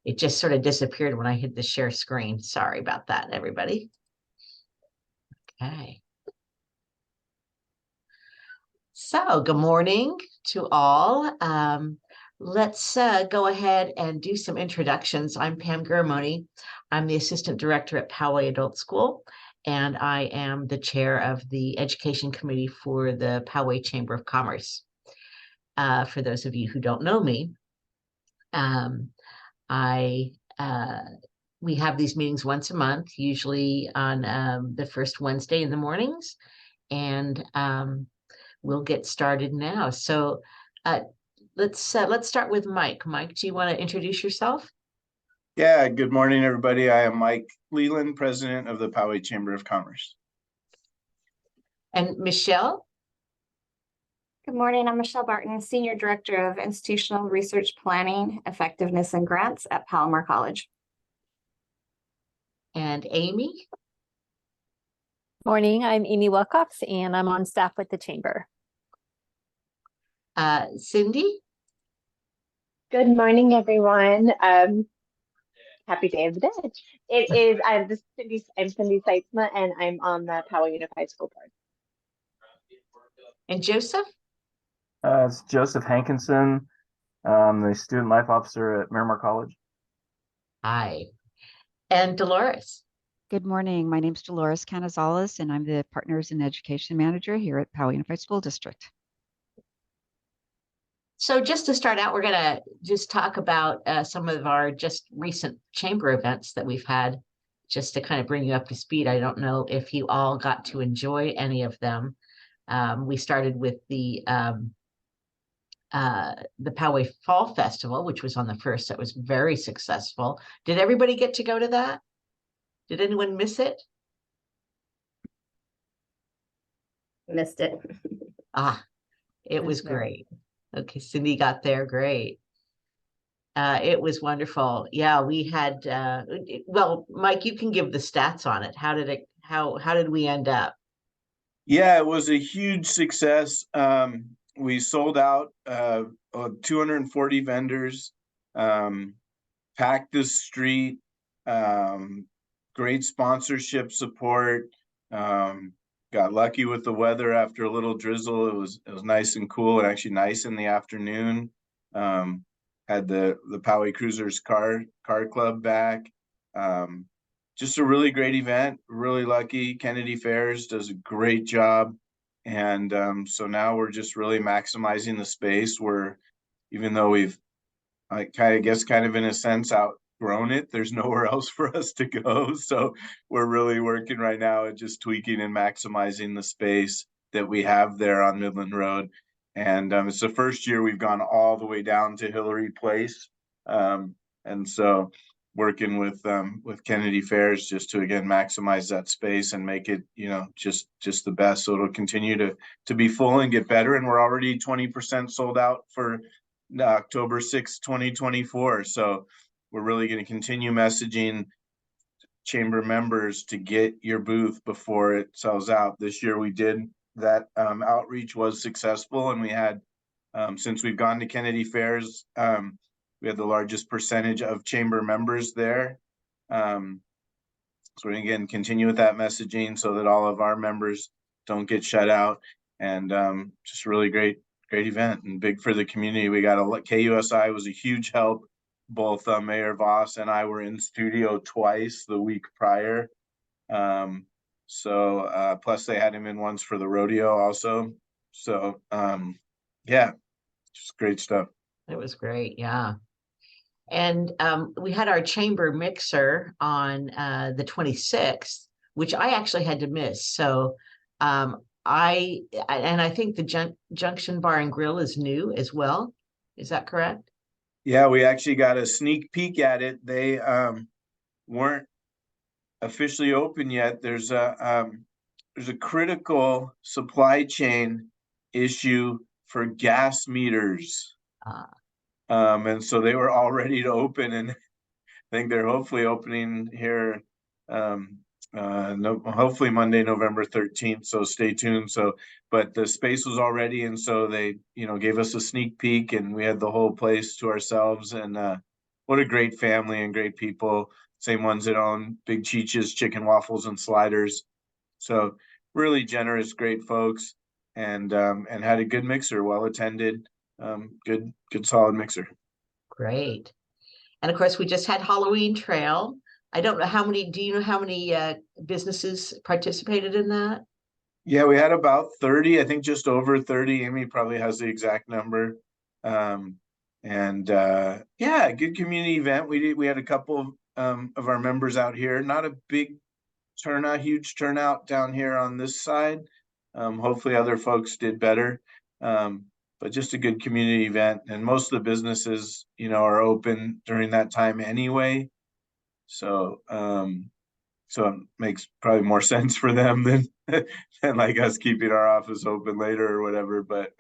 It just sort of disappeared when I hit the share screen. Sorry about that, everybody. Okay. So good morning to all. Let's go ahead and do some introductions. I'm Pam Garamoni. I'm the Assistant Director at Poway Adult School, and I am the chair of the Education Committee for the Poway Chamber of Commerce. For those of you who don't know me, we have these meetings once a month, usually on the first Wednesday in the mornings, and we'll get started now. So let's start with Mike. Mike, do you want to introduce yourself? Yeah, good morning, everybody. I am Mike Leland, president of the Poway Chamber of Commerce. And Michelle? Good morning. I'm Michelle Barton, Senior Director of Institutional Research Planning, Effectiveness, and Grants at Palomar College. And Amy? Morning, I'm Amy Wilcox, and I'm on staff with the Chamber. Cindy? Good morning, everyone. Happy Day of the Dead. I'm Cindy Seitzma, and I'm on the Poway Unified School Board. And Joseph? It's Joseph Hankinson, the Student Life Officer at Miramar College. Hi. And Dolores? Good morning. My name is Dolores Canizales, and I'm the Partners in Education Manager here at Poway Unified School District. So just to start out, we're going to just talk about some of our just recent chamber events that we've had, just to kind of bring you up to speed. I don't know if you all got to enjoy any of them. We started with the Poway Fall Festival, which was on the 1st. That was very successful. Did everybody get to go to that? Did anyone miss it? Missed it. It was great. Okay, Cindy got there. Great. It was wonderful. Yeah, we had, well, Mike, you can give the stats on it. How did we end up? Yeah, it was a huge success. We sold out 240 vendors, packed the street, great sponsorship support. Got lucky with the weather after a little drizzle. It was nice and cool, and actually nice in the afternoon. Had the Poway Cruisers car club back. Just a really great event. Really lucky. Kennedy Fairs does a great job, and so now we're just really maximizing the space. Even though we've, I guess, kind of in a sense outgrown it, there's nowhere else for us to go. So we're really working right now at just tweaking and maximizing the space that we have there on Midland Road. And it's the first year we've gone all the way down to Hillary Place. And so working with Kennedy Fairs just to, again, maximize that space and make it, just the best. So it'll continue to be full and get better. And we're already 20% sold out for October 6th, 2024. So we're really going to continue messaging chamber members to get your booth before it sells out. This year we did that. Outreach was successful, and we had, since we've gone to Kennedy Fairs, we had the largest percentage of chamber members there. So we're going to, again, continue with that messaging so that all of our members don't get shut out. And just really great event and big for the community. We got KUSI was a huge help. Both Mayor Voss and I were in studio twice the week prior. So plus they had him in once for the rodeo also. So yeah, just great stuff. It was great. Yeah. And we had our chamber mixer on the 26th, which I actually had to miss. So I think the Junction Bar and Grill is new as well. Is that correct? Yeah, we actually got a sneak peek at it. They weren't officially open yet. There's a critical supply chain issue for gas meters. And so they were all ready to open, and I think they're hopefully opening here hopefully Monday, November 13th. So stay tuned. So, but the space was all ready, and so they, gave us a sneak peek, and we had the whole place to ourselves, and what a great family and great people. Same ones that own Big Cheeches, Chicken Waffles, and Sliders. So really generous, great folks, and had a good mixer, well attended, good solid mixer. Great. And of course, we just had Halloween Trail. I don't know how many, do you know how many businesses participated in that? Yeah, we had about 30, I think just over 30. Amy probably has the exact number. Yeah, good community event. We had a couple of our members out here. Not a big turnout, huge turnout down here on this side. Hopefully other folks did better. But just a good community event, and most of the businesses, are open during that time anyway. So so it makes probably more sense for them than than like us keeping our office open later or whatever. But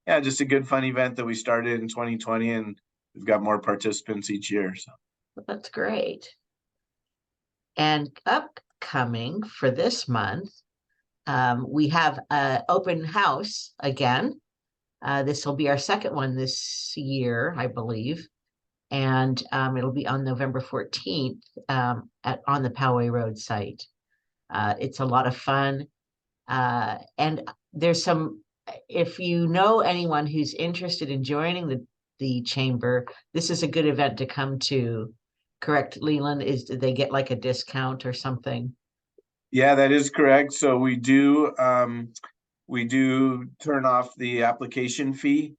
yeah, just a good fun event that we started in 2020, and we've got more participants each year. So That's great. And upcoming for this month, we have an open house again. This will be our second one this year, I believe. And it'll be on November 14th on the Poway Road site. It's a lot of fun. And there's some, if you know anyone who's interested in joining the chamber, this is a good event to come to. Correct, Leland? Did they get like a discount or something? yeah, that is correct. So we do turn off the application fee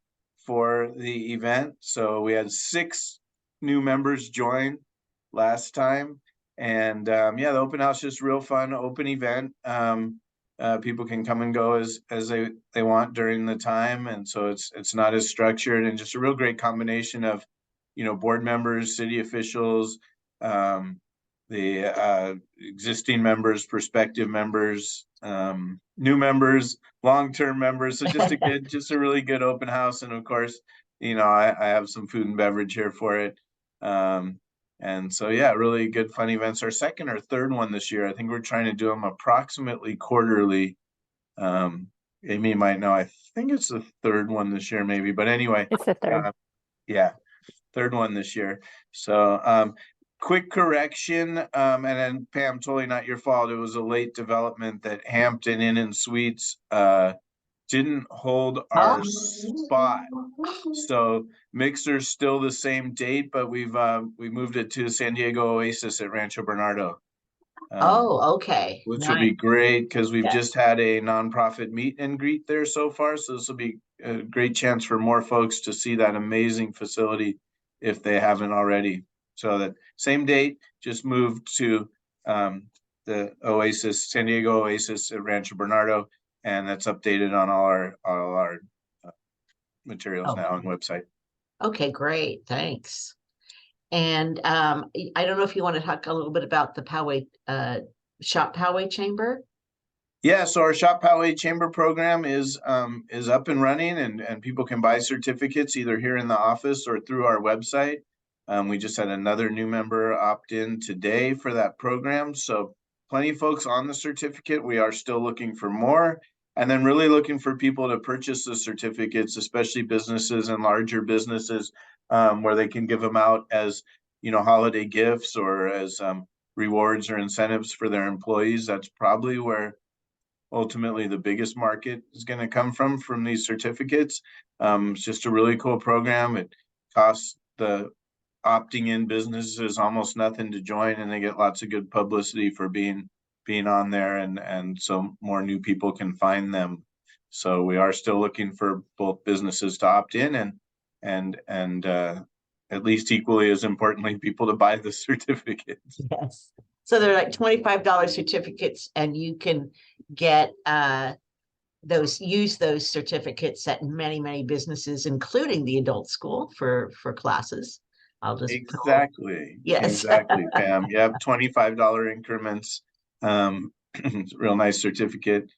for the event. So we had 6 new members join last time. And yeah, the open house is real fun, open event. People can come and go as they want during the time. And so it's not as structured, and just a real great combination of, board members, city officials, the existing members, prospective members, new members, long-term members. So just a really good open house. And of course, I have some food and beverage here for it. And so, yeah, really good fun events. Our second or third one this year. I think we're trying to do them approximately quarterly. Amy might know. I think it's the third one this year, maybe. But anyway, It's the third. yeah, third one this year. So, quick correction, and then Pam, totally not your fault. It was a late development that Hampton Inn and Suites didn't hold our spot. So mixer's still the same date, but we moved it to San Diego Oasis at Rancho Bernardo. Oh, okay. Which Nice. will be great because we've Yeah. just had a nonprofit meet and greet there so far. So this will be a great chance for more folks to see that amazing facility if they haven't already. So that same date, just moved to the Oasis, San Diego Oasis at Rancho Bernardo, and that's updated on all our materials now on the website. Okay, great. Thanks. And I don't know if you want to talk a little bit about the Poway Shop Poway Chamber. Yeah, so our Shop PowayChamber program is up and running, and people can buy certificates either here in the office or through our website. We just had another new member opt in today for that program. So plenty of folks on the certificate. We are still looking for more, and then really looking for people to purchase the certificates, especially businesses and larger businesses, where they can give them out as, holiday gifts or as rewards or incentives for their employees. That's probably where ultimately the biggest market is going to come from these certificates. It's just a really cool program. It costs the opting in businesses almost nothing to join, and they get lots of good publicity for being on there, and so more new people can find them. So we are still looking for both businesses to opt in and at least equally as importantly, people to buy the certificates. Yes. So they're like $25 certificates, and you can get use those certificates at many businesses, including the adult school for classes. I'll just Exactly. Yes. Exactly, Pam. You have $25 increments. It's a real nice certificate,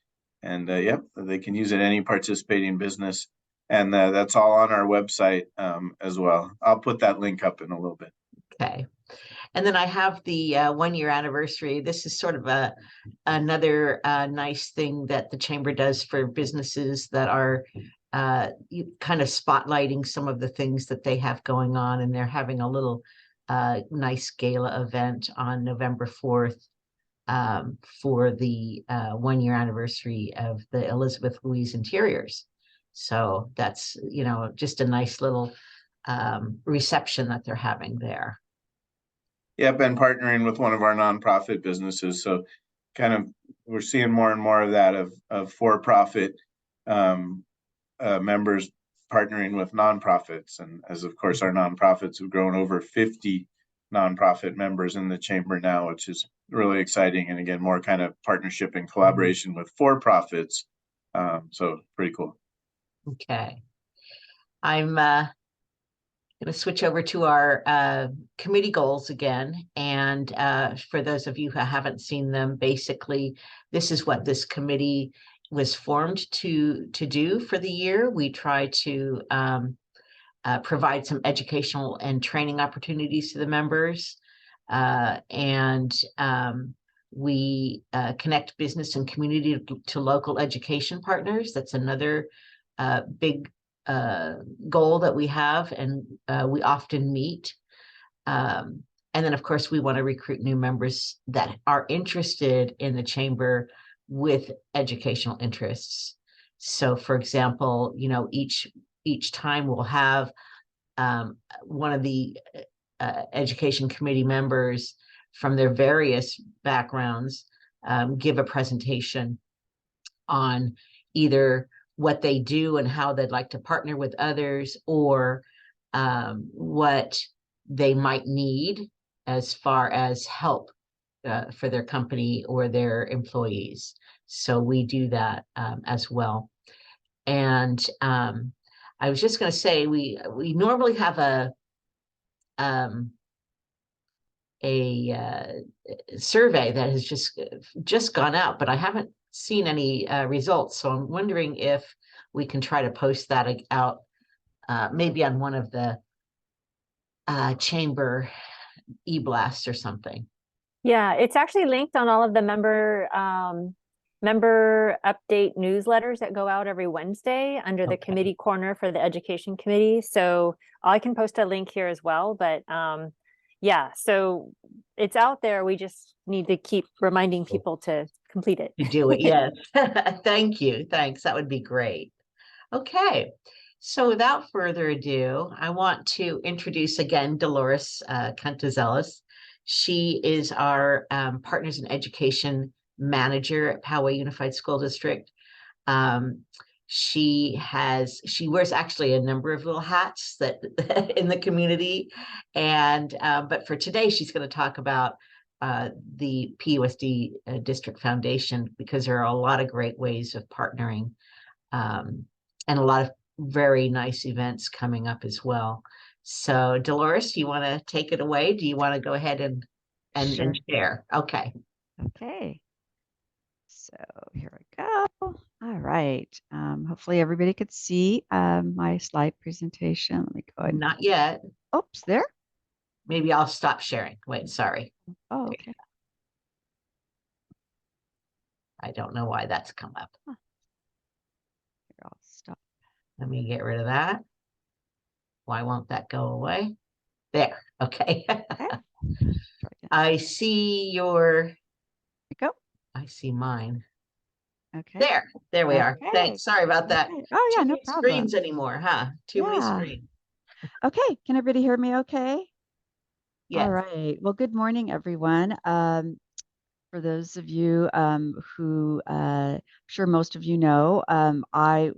and yep, they can use it any participating business, and that's all on our website as well. I'll put that link up in a little bit. Okay. And then I have the 1-year anniversary. This is sort of another nice thing that the chamber does for businesses that are you kind of spotlighting some of the things that they have going on, and they're having a little nice gala event on November 4th for the 1-year anniversary of the Elizabeth Louise Interiors. So that's, you know, just a nice little reception that they're having there. Yeah, I've been partnering with one of our nonprofit businesses, so kind of we're seeing more and more of that of for-profit members partnering with nonprofits, and as of course our nonprofits have grown over 50 nonprofit members in the chamber now, which is really exciting, and again more kind of partnership and collaboration with for-profits. So pretty cool. Okay, I'm going to switch over to our committee goals again. And for those of you who haven't seen them, basically, this is what this committee was formed to do for the year. We try to provide some educational and training opportunities to the members. We connect business and community to local education partners. That's another big goal that we have, and we often meet. And then, of course, we want to recruit new members that are interested in the chamber with educational interests. So, for example, you know, each time we'll have one of the education committee members from their various backgrounds give a presentation on either what they do and how they'd like to partner with others, or what they might need as far as help for their company or their employees. So we do that as well. And I was just going to say, we normally have a survey that has just gone out, but I haven't seen any results. So I'm wondering if we can try to post that out maybe on one of the chamber e-blasts or something. Yeah, it's actually linked on all of the member update newsletters that go out every Wednesday under the committee corner for the education committee. So I can post a link here as well, but yeah, so it's out there. We just need to keep reminding people to complete it. You do it, yes. Thank you. Thanks. That would be great. Okay. So without further ado, I want to introduce again Dolores Canizales. She is our Partners in Education Manager at Poway Unified School District. She wears actually a number of little hats that in the community, and but for today she's going to talk about the PUSD District Foundation, because there are a lot of great ways of partnering, and a lot of very nice events coming up as well. So Dolores, do you want to take it away? Do you want to go ahead and Sure. share? Okay. Okay. So here we go. All right. Hopefully everybody could see my slide presentation. Let me go ahead. Not yet. Oops, there. Maybe I'll stop sharing. Wait, sorry. Oh, okay. I don't know why that's come up. Here, I'll stop. Let me get rid of that. Why won't that go away? There. Okay. Okay. Try again. I see your. There we go. I see mine. Okay. There we are. Okay. Thanks. Sorry about that. Okay. Oh yeah, Too no many problem. screens anymore, huh? Too many Yeah. screens. Okay. Can everybody hear me okay? Yes. All right. Well, good morning, everyone. For those of you who I'm sure most of you know, I've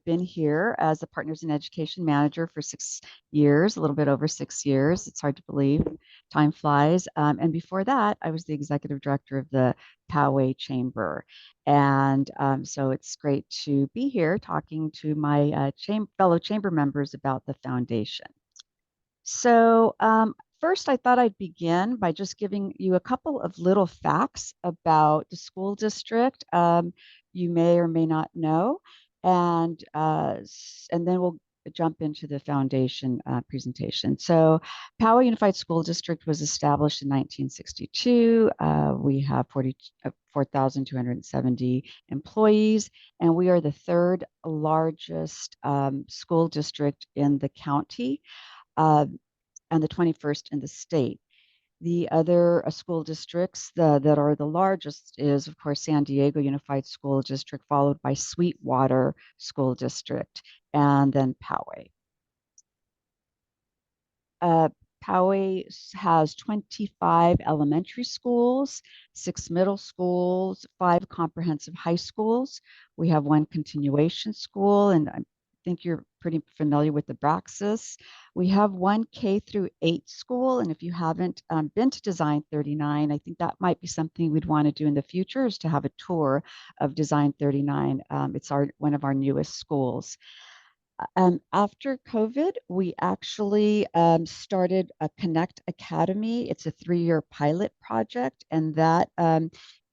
been here as a Partners in Education Manager for 6 years, a little bit over 6 years. It's hard to believe, time flies. And before that, I was the Executive Director of the PowayChamber. And so it's great to be here talking to my fellow chamber members about the foundation. So first, I thought I'd begin by just giving you a couple of little facts about the school district you may or may not know, and then we'll jump into the foundation presentation. So Poway Unified School District was established in 1962. We have 4,270 employees, and we are the third largest school district in the county and the 21st in the state. The other school districts that are the largest is, of course, San Diego Unified School District, followed by Sweetwater School District, and then Poway. Poway has 25 elementary schools, 6 middle schools, 5 comprehensive high schools. We have 1 continuation school, and I think you're pretty familiar with the Braxis. We have 1 K through 8 school, and if you haven't been to Design 39, I think that might be something we'd want to do in the future, is to have a tour of Design 39. It's one of our newest schools. After COVID, we actually started a Connect Academy. It's a 3-year pilot project, and that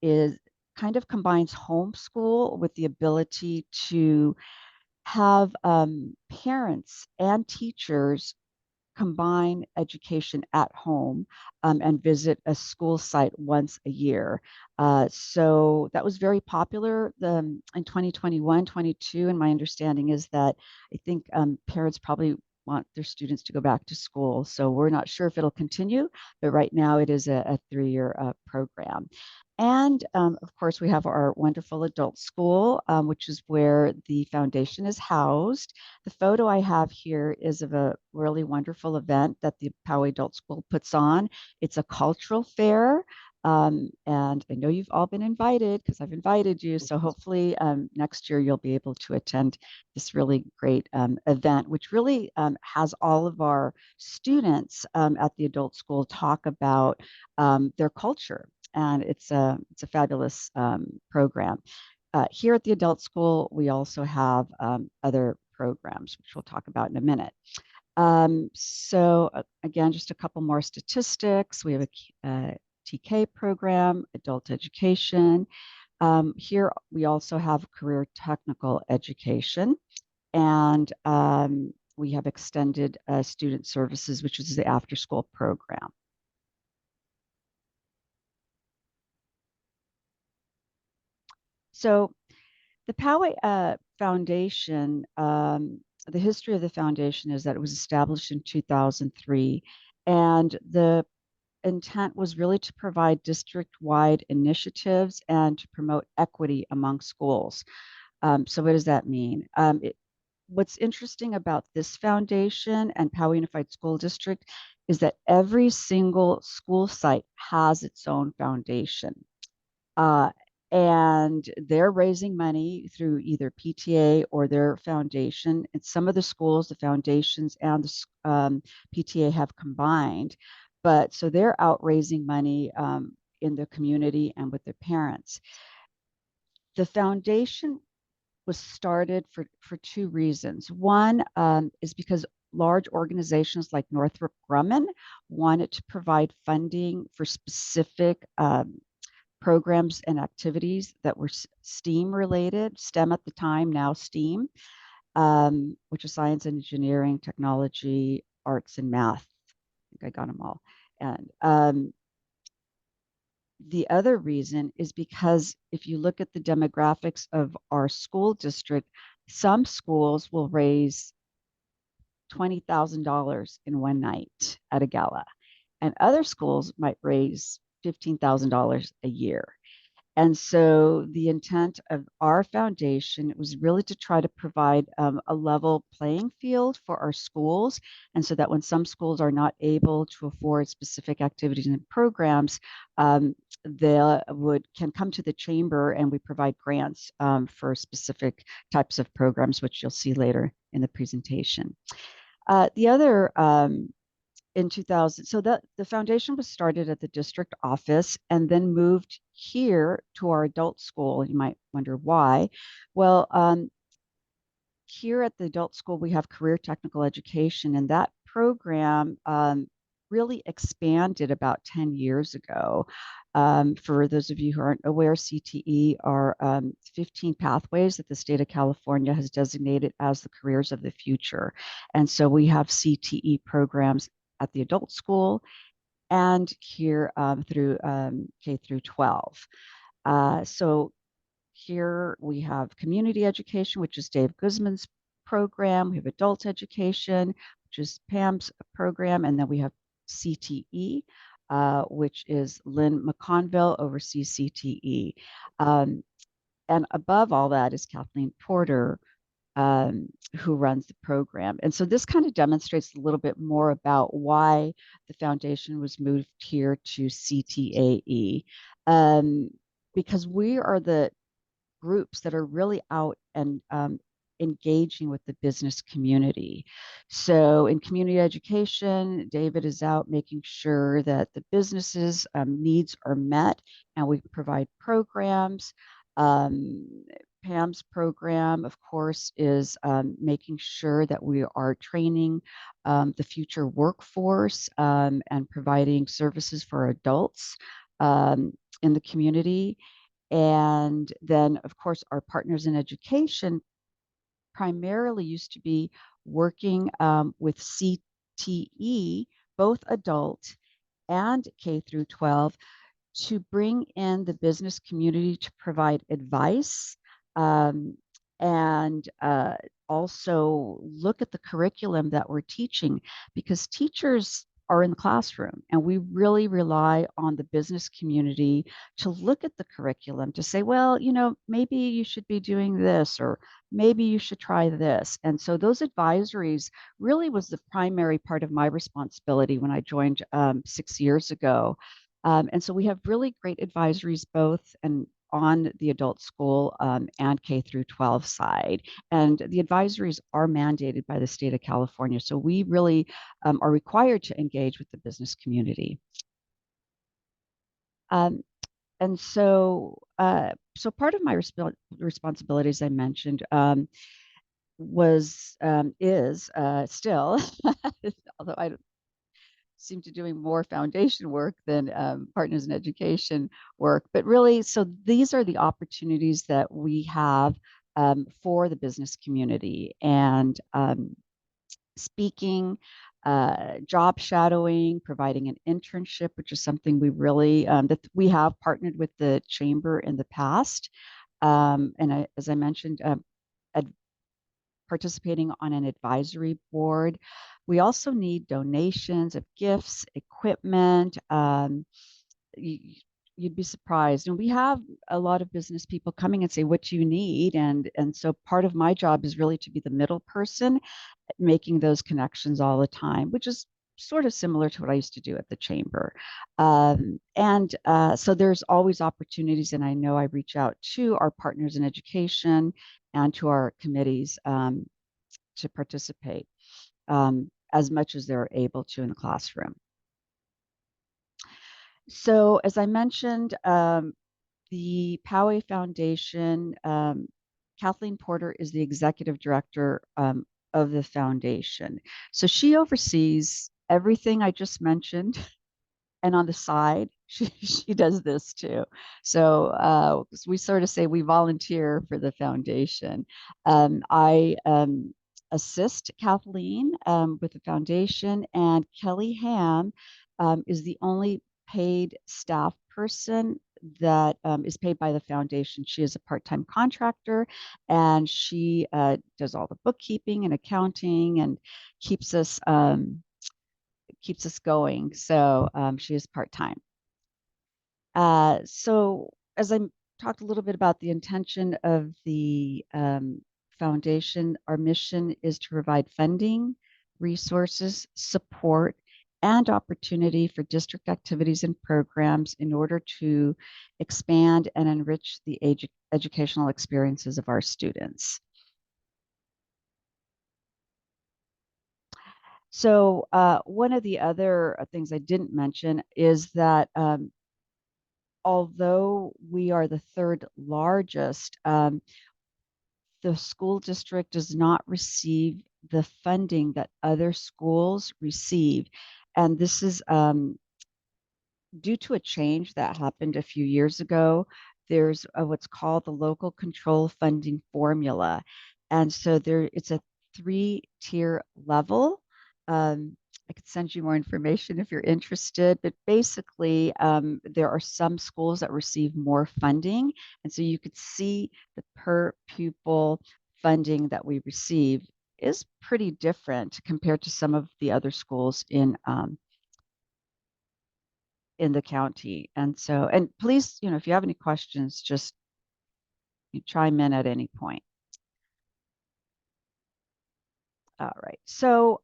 is kind of combines homeschool with the ability to have parents and teachers combine education at home and visit a school site once a year. So that was very popular in 2021, 22. And my understanding is that I think parents probably want their students to go back to school. So we're not sure if it'll continue, but right now it is a 3-year program. And of course, we have our wonderful adult school, which is where the foundation is housed. The photo I have here is of a really wonderful event that the Poway Adult School puts on. It's a cultural fair. And I know you've all been invited because I've invited you. So hopefully next year you'll be able to attend this really great event, which really has all of our students at the adult school talk about their culture. And it's a fabulous program. Here at the adult school, we also have other programs, which we'll talk about in a minute. So again, just a couple more statistics. We have a TK program, adult education. Here we also have career technical education, and we have extended student services, which is the after school program. So the Poway Foundation, the history of the foundation is that it was established in 2003, and the intent was really to provide district-wide initiatives and to promote equity among schools. So what does that mean? What's interesting about this foundation and Poway Unified School District is that every single school site has its own foundation. And they're raising money through either PTA or their foundation. And some of the schools, the foundations and the PTA have combined, but so they're out raising money in the community and with their parents. The foundation was started for 2 reasons. One is because large organizations like Northrop Grumman wanted to provide funding for specific programs and activities that were STEAM related, STEM at the time, now STEAM, which is science, engineering, technology, arts, and math. I think I got them all. And the other reason is because if you look at the demographics of our school district, some schools will raise $20,000 in one night at a gala, and other schools might raise $15,000 a year. And so the intent of our foundation was really to try to provide a level playing field for our schools. And so that when some schools are not able to afford specific activities and programs, they can come to the chamber, and we provide grants for specific types of programs, which you'll see later in the presentation. The other in 2000. So the foundation was started at the district office and then moved here to our adult school. You might wonder why. Well, here at the adult school, we have career technical education, and that program really expanded about 10 years ago. For those of you who aren't aware, CTE are 15 pathways that the state of California has designated as the careers of the future. And so we have CTE programs at the adult school and here through K through 12. So here we have community education, which is Dave Guzman's program. We have adult education, which is Pam's program. And then we have CTE, which is Lynn McConville oversees CTE. And above all that is Kathleen Porter, who runs the program. And so this kind of demonstrates a little bit more about why the foundation was moved here to CTAE. Because we are the groups that are really out and engaging with the business community. So in community education, David is out making sure that the businesses' needs are met, and we provide programs. Pam's program, of course, is making sure that we are training the future workforce and providing services for adults in the community. And then, of course, our partners in education primarily used to be working with CTE, both adult and K through 12, to bring in the business community to provide advice and also look at the curriculum that we're teaching, because teachers are in the classroom and we really rely on the business community to look at the curriculum to say, well, you know, maybe you should be doing this, or maybe you should try this. And so those advisories really was the primary part of my responsibility when I joined 6 years ago. And so we have really great advisories both and on the adult school and K through 12 side. And the advisories are mandated by the state of California. So we really are required to engage with the business community. And so, so part of my responsibilities I mentioned is still, although I seem to doing more foundation work than partners in education work. But really, so these are the opportunities that we have for the business community, and speaking, job shadowing, providing an internship, which is something we really, that we have partnered with the chamber in the past. And as I mentioned, participating on an advisory board. We also need donations of gifts, equipment. You'd be surprised. And we have a lot of business people coming and say, what do you need? And so part of my job is really to be the middle person, making those connections all the time, which is sort of similar to what I used to do at the chamber. So there's always opportunities, and I know I reach out to our partners in education and to our committees to participate as much as they're able to in the classroom. So as I mentioned, the Poway Foundation, Kathleen Porter is the executive director of the foundation. So she oversees everything I just mentioned. And on the side, she does this too. So we sort of say we volunteer for the foundation. I assist Kathleen with the foundation, and Kelly Ham is the only paid staff person that is paid by the foundation. She is a part-time contractor, and she does all the bookkeeping and accounting and keeps us going. So she is part-time. So as I talked a little bit about the intention of the foundation, our mission is to provide funding, resources, support, and opportunity for district activities and programs in order to expand and enrich the educational experiences of our students. So one of the other things I didn't mention is that although we are the third largest, the school district does not receive the funding that other schools receive. And this is due to a change that happened a few years ago. There's what's called the local control funding formula. And so it's a 3-tier level. I could send you more information if you're interested, but basically there are some schools that receive more funding. And so you could see the per pupil funding that we receive is pretty different compared to some of the other schools in the county. And so, and please, if you have any questions, just you chime in at any point. All right. So,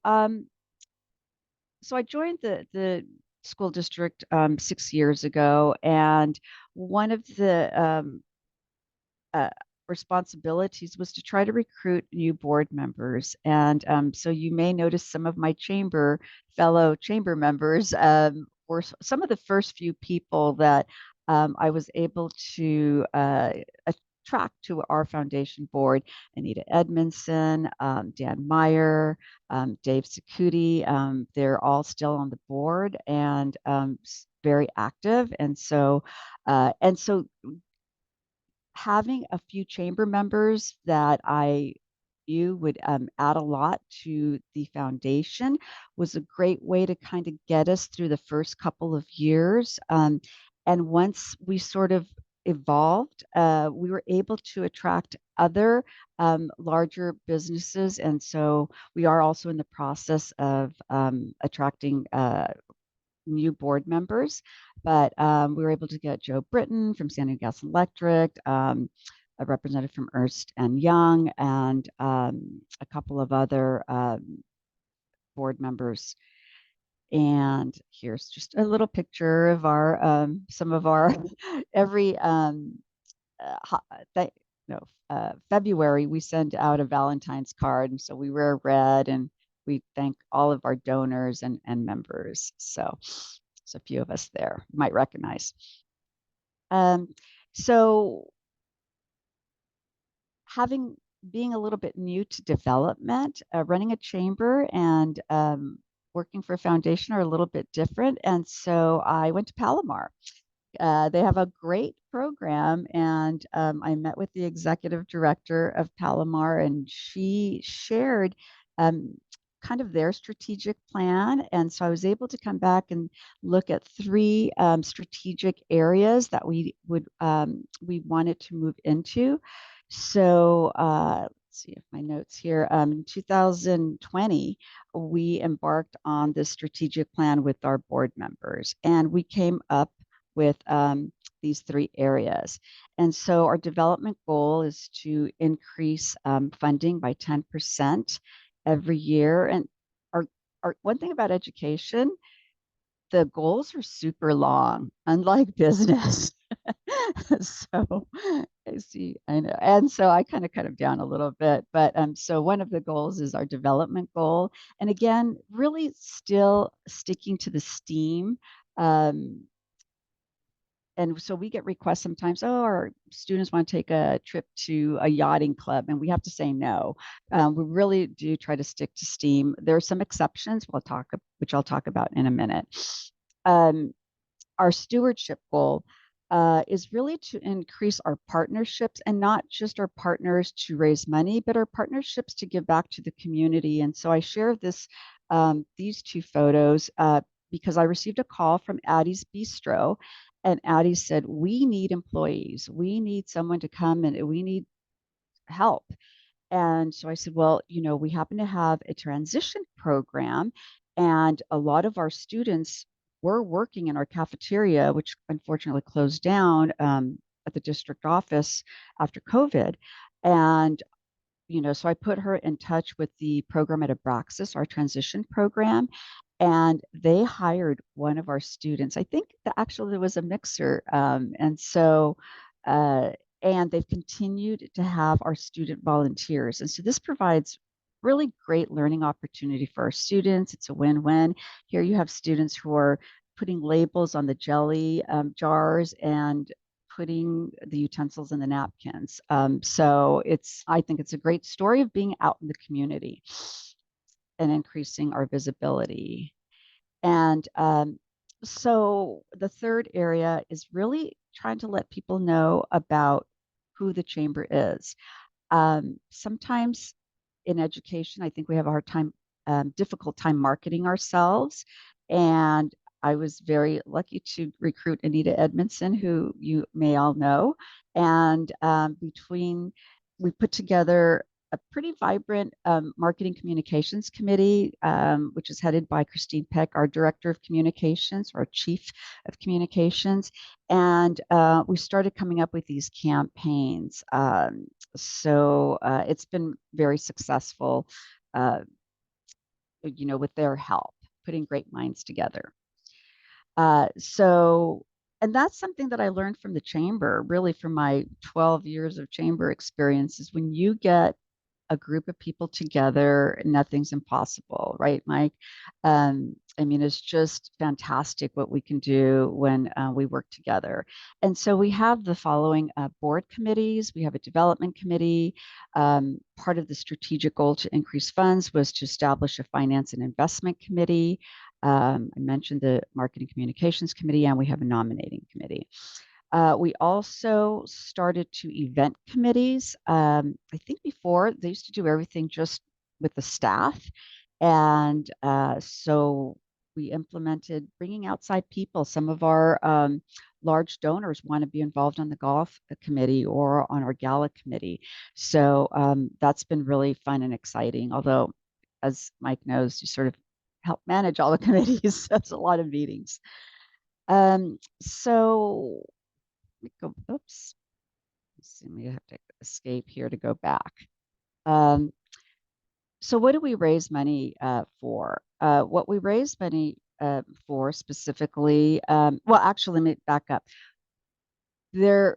so I joined the school district 6 years ago, and one of the uh, responsibilities was to try to recruit new board members. And so you may notice some of my fellow chamber members were some of the first few people that I was able to attract to our foundation board. Anita Edmondson, Dan Meyer, Dave Sakuti. They're all still on the board and very active. And so having a few chamber members that I knew would add a lot to the foundation was a great way to kind of get us through the first couple of years. And once we sort of evolved, we were able to attract other larger businesses. And so we are also in the process of attracting new board members, but we were able to get Joe Britton from San Diego Gas and Electric, a representative from Ernst and Young, and a couple of other board members. And here's just a little picture of our some of our every February we send out a Valentine's card, and so we wear red and we thank all of our donors and members. So a few of us there you might recognize. So being a little bit new to development, running a chamber and working for a foundation are a little bit different. And so I went to Palomar. They have a great program, and I met with the executive director of Palomar, and she shared kind of their strategic plan. And so I was able to come back and look at 3 strategic areas that we wanted to move into. So let's see if my notes here. In 2020, we embarked on this strategic plan with our board members, and we came up with these 3 areas. And so our development goal is to increase funding by 10% every year. And our one thing about education, the goals are super long, unlike business. So I know. And so I kind of cut them down a little bit. But so one of the goals is our development goal. And again, really still sticking to the STEAM. And so we get requests sometimes, oh, our students want to take a trip to a yachting club, and we have to say no. We really do try to stick to STEAM. There are some exceptions which I'll talk about in a minute. Our stewardship goal is really to increase our partnerships, and not just our partners to raise money, but our partnerships to give back to the community. And so I share these 2 photos because I received a call from Addie's Bistro. And Addie said, we need employees. We need someone to come and we need help. And so I said, well, we happen to have a transition program, and a lot of our students were working in our cafeteria, which unfortunately closed down at the district office after COVID. And so I put her in touch with the program at Abraxas, our transition program, and they hired one of our students. I think that actually there was a mixer. And they've continued to have our student volunteers. And so this provides really great learning opportunity for our students. It's a win-win. Here you have students who are putting labels on the jelly jars and putting the utensils in the napkins. So I think it's a great story of being out in the community and increasing our visibility. And so the third area is really trying to let people know about who the chamber is. Sometimes in education, I think we have a hard time, difficult time marketing ourselves. And I was very lucky to recruit Anita Edmondson, who you may all know. And we put together a pretty vibrant marketing communications committee, which is headed by Christine Peck, our director of communications, our chief of communications. And we started coming up with these campaigns. So it's been very successful, uh, with their help, putting great minds together. So, and that's something that I learned from the chamber, really from my 12 years of chamber experience, is when you get a group of people together, nothing's impossible, right, Mike? I mean, it's just fantastic what we can do when we work together. And so we have the following board committees. We have a development committee. Part of the strategic goal to increase funds was to establish a finance and investment committee. I mentioned the marketing communications committee, and we have a nominating committee. We also started two event committees. I think before they used to do everything just with the staff. And so we implemented bringing outside people. Some of our large donors want to be involved on the golf committee or on our gala committee. So that's been really fun and exciting. Although, as Mike knows, you sort of help manage all the committees. That's a lot of meetings. So go, oops, let's see, we have to escape here to go back. So what do we raise money for? What we raise money for specifically, well, actually, let me back up. There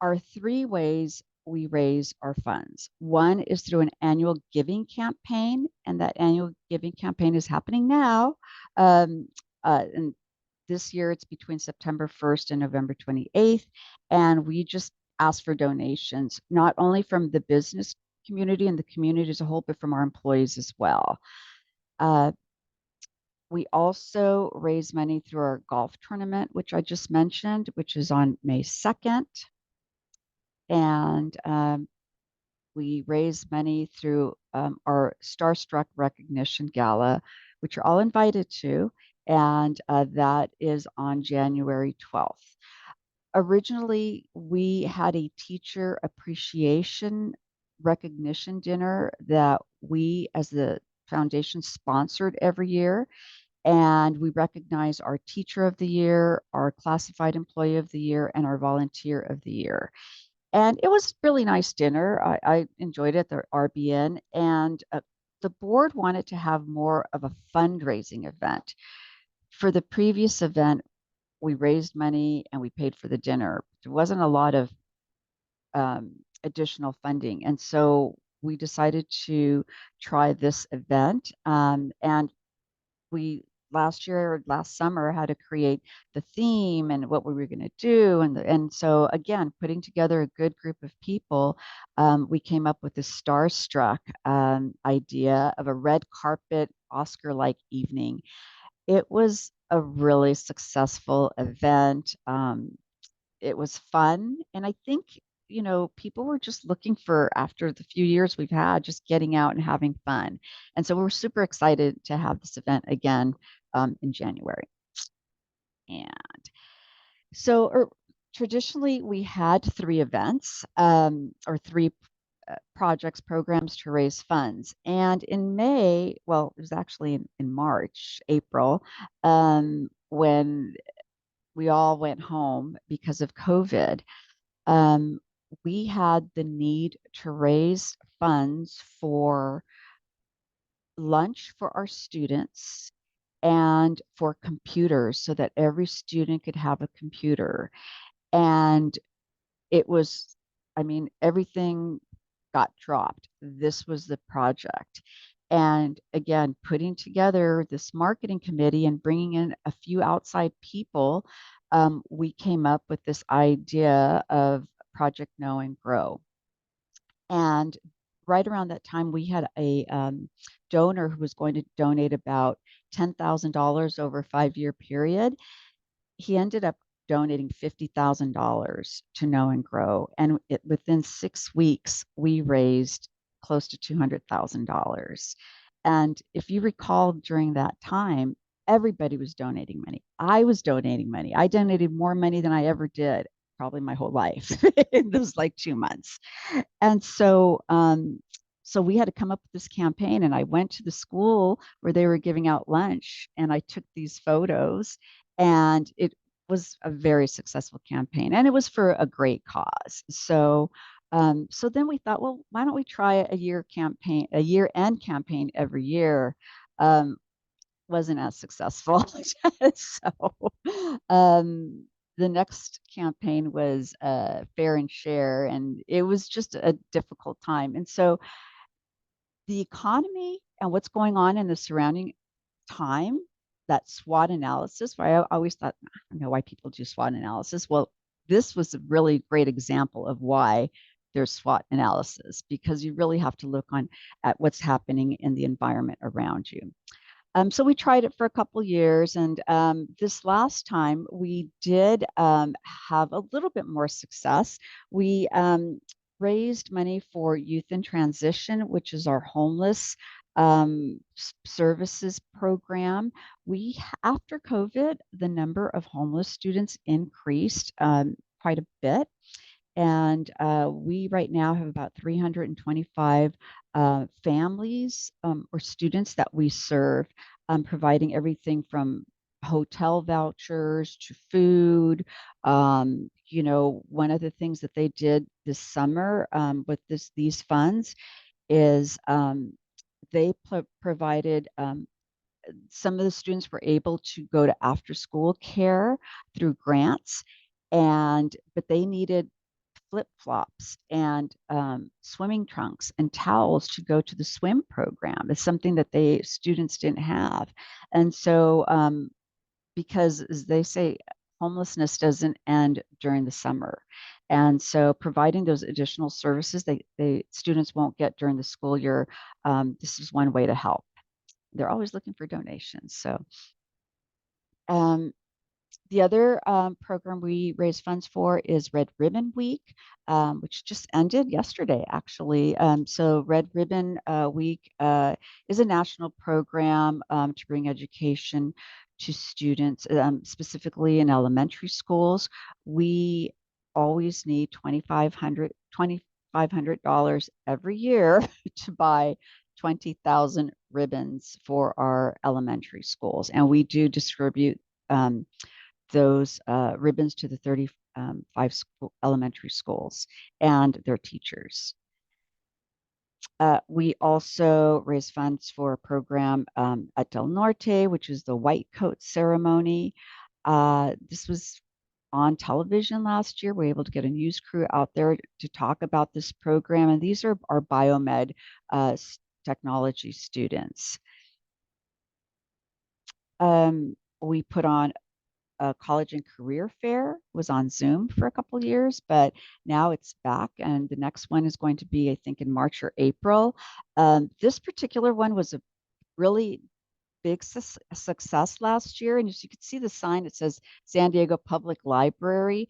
are three ways we raise our funds. One is through an annual giving campaign, and that annual giving campaign is happening now. And this year it's between September 1st and November 28th. And we just ask for donations, not only from the business community and the community as a whole, but from our employees as well. We also raise money through our golf tournament, which I just mentioned, which is on May 2nd. And we raise money through our Starstruck Recognition Gala, which you're all invited to, and that is on January 12th. Originally, we had a teacher appreciation recognition dinner that we, as the foundation, sponsored every year. And we recognize our teacher of the year, our classified employee of the year, and our volunteer of the year. And it was really nice dinner. I enjoyed it, the RBN. And the board wanted to have more of a fundraising event. For the previous event, we raised money and we paid for the dinner. There wasn't a lot of additional funding. And so we decided to try this event. And we last summer had to create the theme and what we were going to do. And so again, putting together a good group of people, we came up with this Starstruck idea of a red carpet Oscar-like evening. It was a really successful event. It was fun. And I think, people were just looking for, after the few years we've had, just getting out and having fun. And so we're super excited to have this event again in January. And so traditionally we had three events or three projects, programs to raise funds. And in May, well, it was actually in March, April, when we all went home because of COVID, we had the need to raise funds for lunch for our students and for computers so that every student could have a computer. And it was, everything got dropped. This was the project. And again, putting together this marketing committee and bringing in a few outside people, we came up with this idea of Project Know and Grow. And right around that time, we had a donor who was going to donate about $10,000 over a 5-year period. He ended up donating $50,000 to Know and Grow. And within 6 weeks, we raised close to $200,000. And if you recall, during that time, everybody was donating money. I was donating money. I donated more money than I ever did, probably my whole life in those like 2 months. And so we had to come up with this campaign, and I went to the school where they were giving out lunch, and I took these photos, and it was a very successful campaign, and it was for a great cause. So then we thought, well, why don't we try a year-end campaign every year? Wasn't as successful. So the next campaign was Fair and Share, and it was just a difficult time. And so the economy and what's going on in the surrounding time, that SWOT analysis, where I always thought, I don't know why people do SWOT analysis. Well, this was a really great example of why there's SWOT analysis, because you really have to look at what's happening in the environment around you. So we tried it for a couple years, and this last time we did have a little bit more success. We raised money for Youth in Transition, which is our homeless services program. After COVID, the number of homeless students increased quite a bit. And we right now have about 325 families or students that we serve, providing everything from hotel vouchers to food. One of the things that they did this summer with these funds is they provided some of the students were able to go to after school care through grants, but they needed flip-flops and swimming trunks and towels to go to the swim program. It's something that students didn't have. And so because, as they say, homelessness doesn't end during the summer. And so providing those additional services students won't get during the school year, this is one way to help. They're always looking for donations. So the other program we raise funds for is Red Ribbon Week, which just ended yesterday, actually. So Red Ribbon Week is a national program to bring education to students, specifically in elementary schools. We always need $2,500 every year to buy 20,000 ribbons for our elementary schools. And we do distribute those ribbons to the 35 elementary schools and their teachers. We also raise funds for a program at Del Norte, which is the White Coat Ceremony. This was on television last year. We were able to get a news crew out there to talk about this program. And these are our biomed technology students. We put on a college and career fair, was on Zoom for a couple of years, but now it's back, and the next one is going to be, I think, in March or April. This particular one was a really big success last year, and as you can see the sign, it says San Diego Public Library.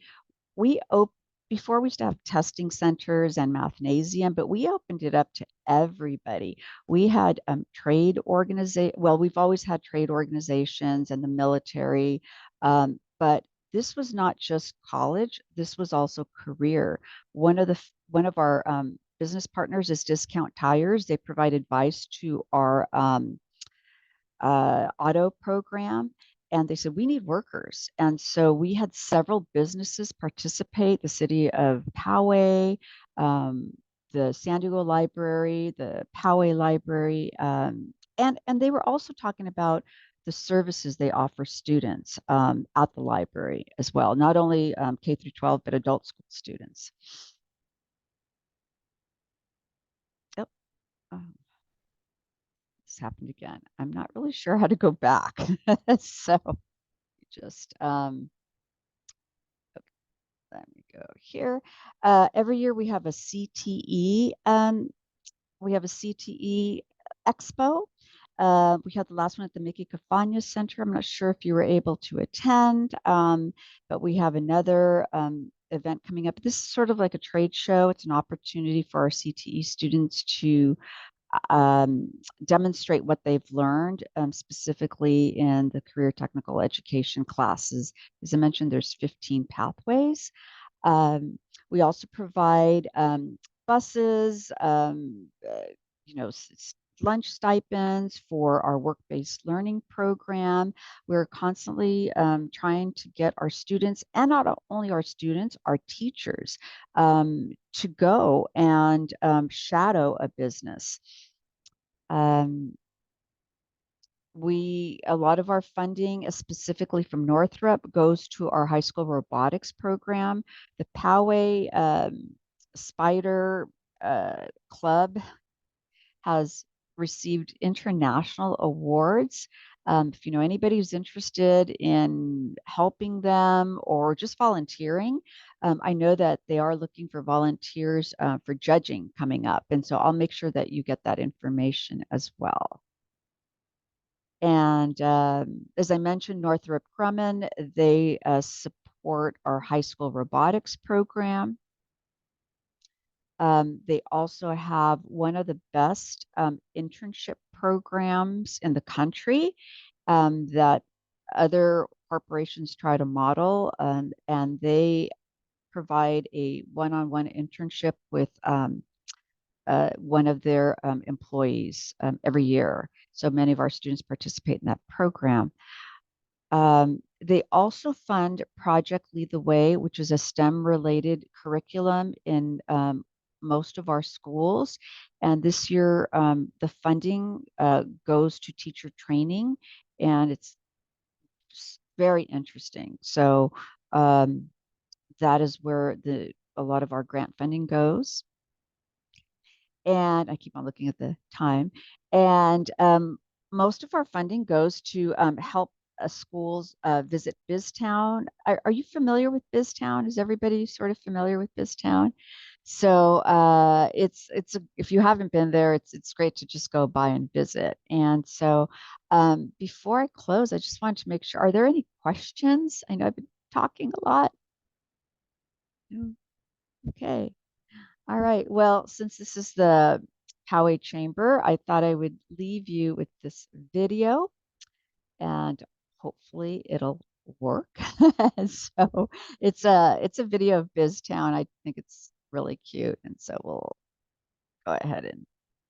Before we used to have testing centers and mathnasium, but we opened it up to everybody. We had we've always had trade organizations and the military, but this was not just college. This was also career. One of our business partners is Discount Tires. They provide advice to our auto program. And they said, we need workers. And so we had several businesses participate, the city of Poway, the San Diego Library, the Poway Library. And they were also talking about the services they offer students at the library as well, not only K through 12, but adult school students. Yep. This happened again. I'm not really sure how to go back. So just let me go here. Every year we have a CTE expo. We had the last one at the Mickey Cafagna Center. I'm not sure if you were able to attend, but we have another event coming up. This is sort of like a trade show. It's an opportunity for our CTE students to demonstrate what they've learned, specifically in the career technical education classes. As I mentioned, there's 15 pathways. We also provide buses, lunch stipends for our work-based learning program. We're constantly trying to get our students, and not only our students, our teachers, to go and shadow a business. A lot of our funding, specifically from Northrop, goes to our high school robotics program. The Poway Spider Club has received international awards. If you know anybody who's interested in helping them or just volunteering, I know that they are looking for volunteers for judging coming up. And so I'll make sure that you get that information as well. And as I mentioned, Northrop Grumman, they support our high school robotics program. They also have one of the best internship programs in the country that other corporations try to model, and they provide a one-on-one internship with one of their employees every year. So many of our students participate in that program. They also fund Project Lead the Way, which is a STEM-related curriculum in most of our schools. And this year, the funding goes to teacher training, and it's very interesting. So that is where a lot of our grant funding goes. And I keep on looking at the time. And most of our funding goes to help schools visit BizTown. Are you familiar with BizTown? Is everybody sort of familiar with BizTown? So if you haven't been there, it's great to just go by and visit. And so before I close, I just wanted to make sure, are there any questions? I know I've been talking a lot. No? Okay. All right. Well, since this is the PowayChamber, I thought I would leave you with this video, and hopefully it'll work. So it's a video of BizTown. I think it's really cute, and so we'll go ahead and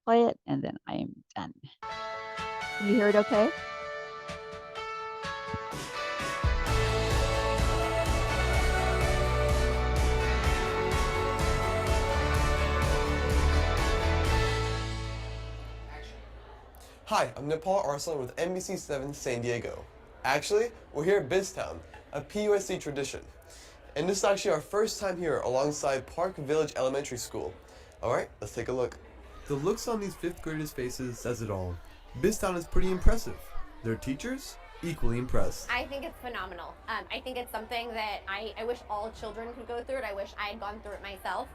play it, and then I am done. Can you hear it okay? Hi, I'm Nepal Arslan with NBC7 San Diego. Actually, we're here at BizTown, a PUSC tradition. And this is actually our first time here alongside Park Village Elementary School. Alright, let's take a look. The looks on these 5th graders' faces says it all. BizTown is pretty impressive. Their teachers, equally impressed. I think it's phenomenal. I think it's something that I wish all children could go through it. I wish I had gone through it myself.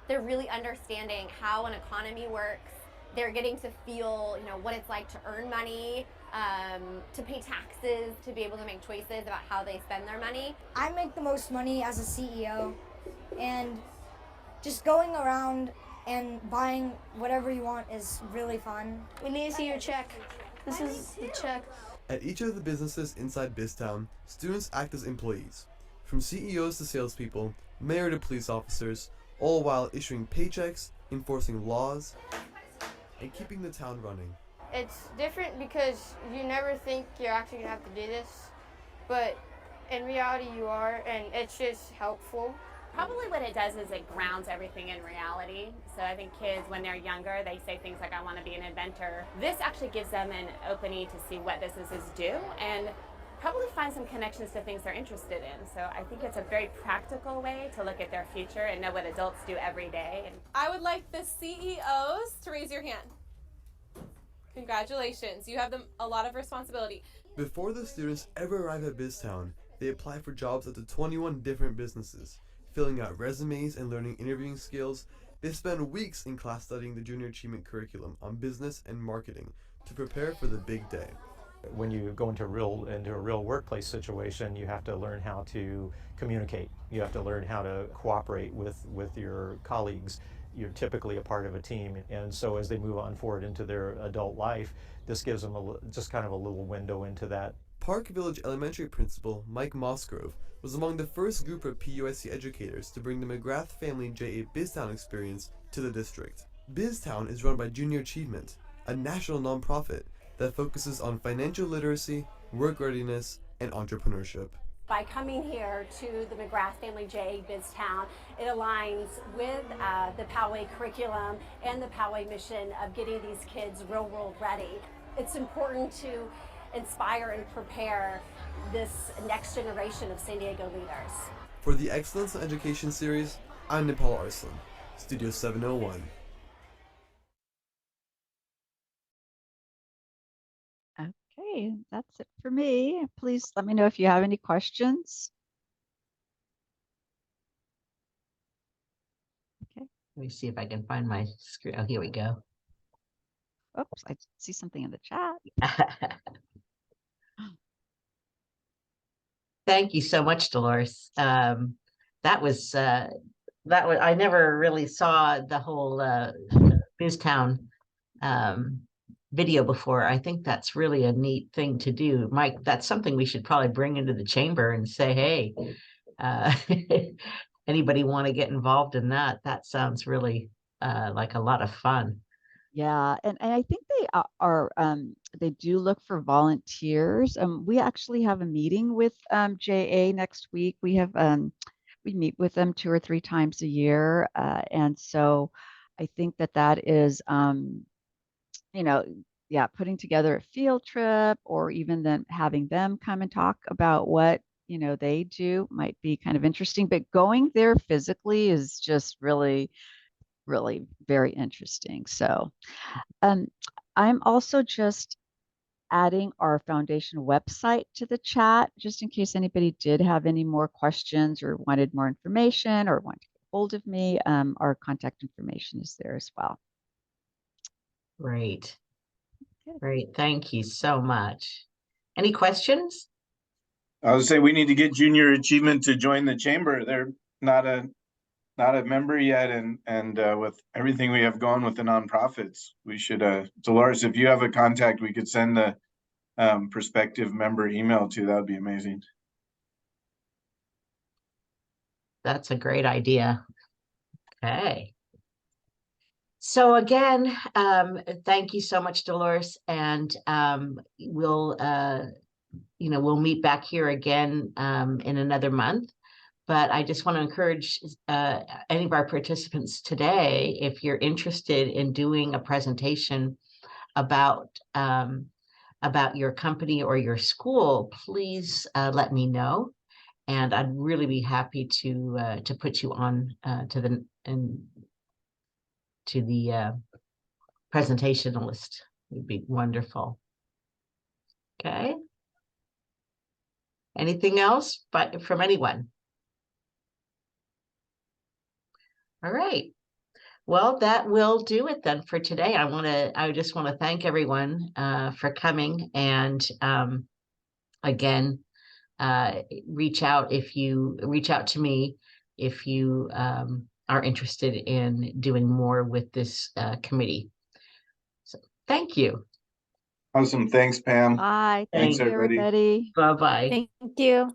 They're really understanding how an economy works. They're getting to feel, what it's like to earn money, to pay taxes, to be able to make choices about how they spend their money. I make the most money as a CEO, and just going around and buying whatever you want is really fun. We need to see your check. This is the check. At each of the businesses inside BizTown, students act as employees. From CEOs to salespeople, mayor to police officers, all while issuing paychecks, enforcing laws, and keeping the town running. It's different because you never think you're actually going to have to do this, but in reality you are, and it's just helpful. Probably what it does is it grounds everything in reality. So I think kids, when they're younger, they say things like, I want to be an inventor. This actually gives them an opening to see what businesses do and probably find some connections to things they're interested in. So I think it's a very practical way to look at their future and know what adults do every day. I would like the CEOs to raise your hand. Congratulations, you have a lot of responsibility. Before the students ever arrive at BizTown, they apply for jobs at the 21 different businesses, filling out resumes and learning interviewing skills. They spend weeks in class studying the Junior Achievement curriculum on business and marketing to prepare for the big day. When you go into a real workplace situation, you have to learn how to communicate. You have to learn how to cooperate with your colleagues. You're typically a part of a team, and so as they move on forward into their adult life, this gives them just kind of a little window into that. Park Village Elementary Principal Mike Musgrove was among the first group of PUSC educators to bring the McGrath Family JA BizTown experience to the district. BizTown is run by Junior Achievement, a national nonprofit that focuses on financial literacy, work readiness, and entrepreneurship. By coming here to the McGrath Family JA BizTown, it aligns with the Poway curriculum and the Poway mission of getting these kids real world ready. It's important to inspire and prepare this next generation of San Diego leaders. For the Excellence in Education series, I'm Nepal Arslan, Studio 701. Okay, that's it for me. Please let me know if you have any questions. Okay. Let me see if I can find my screen. Oh, here we go. Oops, I see something in the chat. Thank you so much, Dolores. That was I never really saw the whole BizTown video before. I think that's really a neat thing to do. Mike, that's something we should probably bring into the chamber and say, hey, anybody want to get involved in that? That sounds really like a lot of fun. Yeah, and I think they are they do look for volunteers. We actually have a meeting with JA next week. We have we meet with them 2 or 3 times a year, and so I think that is you know, yeah, putting together a field trip or even then having them come and talk about what they do might be kind of interesting. But going there physically is just really very interesting. So I'm also just adding our foundation website to the chat, just in case anybody did have any more questions or wanted more information or want to get hold of me. Our contact information is there as well. Great. Good. Great. Thank you so much. Any questions? I would say we need to get Junior Achievement to join the chamber. They're not a member yet, and with everything we have going with the nonprofits, we should Dolores, if you have a contact we could send the prospective member email to, that would be amazing. That's a great idea. Okay. So again, thank you so much, Dolores, and we'll we'll meet back here again in another month. But I just want to encourage any of our participants today, if you're interested in doing a presentation about your company or your school, please let me know, and I'd really be happy to put you on to the presentation list. It would be wonderful. Okay. Anything else from anyone? All right. Well, that will do it then for today. I just want to thank everyone for coming, and again, reach out to me if you are interested in doing more with this committee. So thank you. Awesome. Thanks, Pam. Bye. Thanks, Thank you, everybody. Bye-bye. Thank you.